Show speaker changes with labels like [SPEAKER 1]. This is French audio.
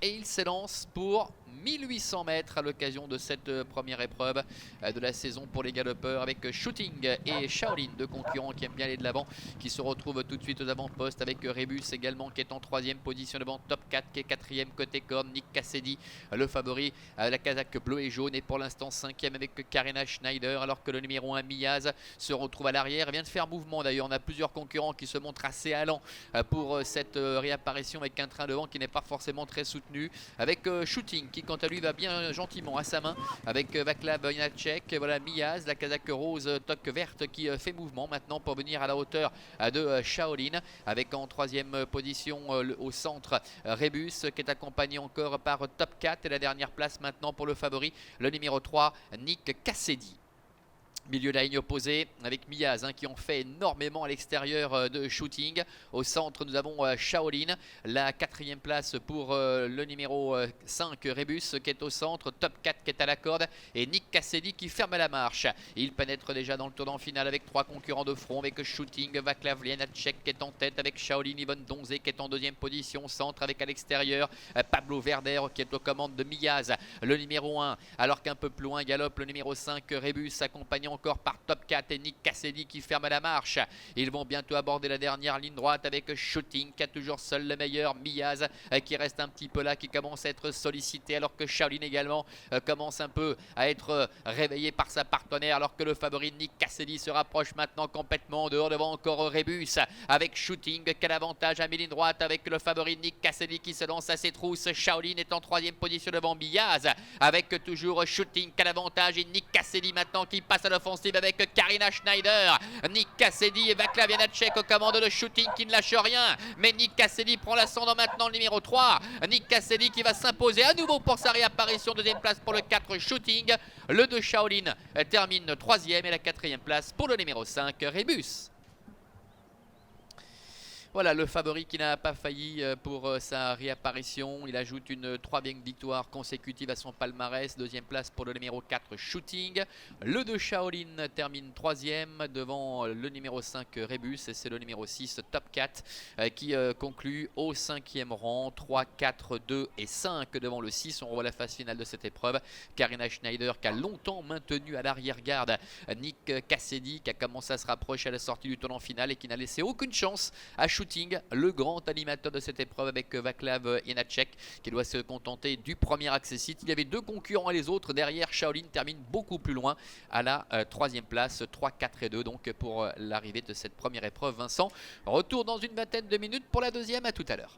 [SPEAKER 1] et il s'élance pour 1800 mètres à l'occasion de cette première épreuve de la saison pour les galopeurs avec Shooting et Shaolin, deux concurrents qui aiment bien aller de l'avant, qui se retrouvent tout de suite aux avant-postes avec Rébus également qui est en troisième position devant Top 4 qui est quatrième côté corne, Nick Cassidy le favori, la casaque bleu et jaune est pour l'instant cinquième avec Karina Schneider, alors que le numéro 1 Miaz se retrouve à l'arrière, vient de faire mouvement d'ailleurs. On a plusieurs concurrents qui se montrent assez allants pour cette réapparition avec un train devant qui n'est pas forcément très soutenu, avec Shooting qui quant à lui va bien gentiment à sa main avec Vaclav Janacek. Voilà Miaz, la casaque rose toque verte qui fait mouvement maintenant pour venir à la hauteur de Shaolin, avec en troisième position au centre Rébus qui est accompagné encore par Top 4 et la dernière place maintenant pour le favori, le numéro 3 Nick Cassidy. Milieu de la ligne opposée avec Miaz qui en fait énormément à l'extérieur de Shooting. Au centre nous avons Shaolin. La quatrième place pour le numéro 5 Rébus qui est au centre. Top 4 qui est à la corde. Et Nick Cassidy qui ferme la marche. Il pénètre déjà dans le tournant final avec trois concurrents de front. Avec Shooting, Vaclav Janacek qui est en tête. Avec Shaolin, Yvonne Donzé qui est en deuxième position. Centre avec à l'extérieur Pablo Verder qui est aux commandes de Miaz. Le numéro 1. Alors qu'un peu plus loin galope le numéro 5 Rébus accompagnant encore par Top 4 et Nick Cassidy qui ferme la marche. Ils vont bientôt aborder la dernière ligne droite avec Shooting qui a toujours seul le meilleur, Miaz qui reste un petit peu là, qui commence à être sollicité, alors que Shaolin également commence un peu à être réveillé par sa partenaire, alors que le favori Nick Cassidy se rapproche maintenant complètement dehors devant encore Rébus avec Shooting. Quel avantage à mi-ligne droite avec le favori Nick Cassidy qui se lance à ses trousses. Shaolin est en troisième position devant Miaz avec toujours Shooting. Quel avantage, et Nick Cassidy maintenant qui passe à l'offensive avec Karina Schneider. Nick Cassidy et Vaclav Janacek aux commandes de Shooting qui ne lâche rien, mais Nick Cassidy prend l'ascendant maintenant, le numéro 3. Nick Cassidy qui va s'imposer à nouveau pour sa réapparition. Deuxième place pour le 4 Shooting. Le 2 Shaolin termine troisième et la quatrième place pour le numéro 5 Rébus. Voilà le favori qui n'a pas failli pour sa réapparition. Il ajoute une 3e victoire consécutive à son palmarès. Deuxième place pour le numéro 4 Shooting. Le 2 Shaolin termine 3e devant le numéro 5 Rébus. Et c'est le numéro 6 Top 4 qui conclut au 5e rang. 3, 4, 2 et 5 devant le 6. On revoit la phase finale de cette épreuve. Karina Schneider qui a longtemps maintenu à l'arrière-garde Nick Cassidy qui a commencé à se rapprocher à la sortie du tournant final et qui n'a laissé aucune chance à Shooting, le grand animateur de cette épreuve avec Vaclav Janacek qui doit se contenter du premier accessite. Il y avait deux concurrents et les autres derrière. Shaolin termine beaucoup plus loin à la 3e place, 3, 4 et 2 donc pour l'arrivée de cette première épreuve. Vincent, retour dans une vingtaine de minutes pour la deuxième, à tout à l'heure.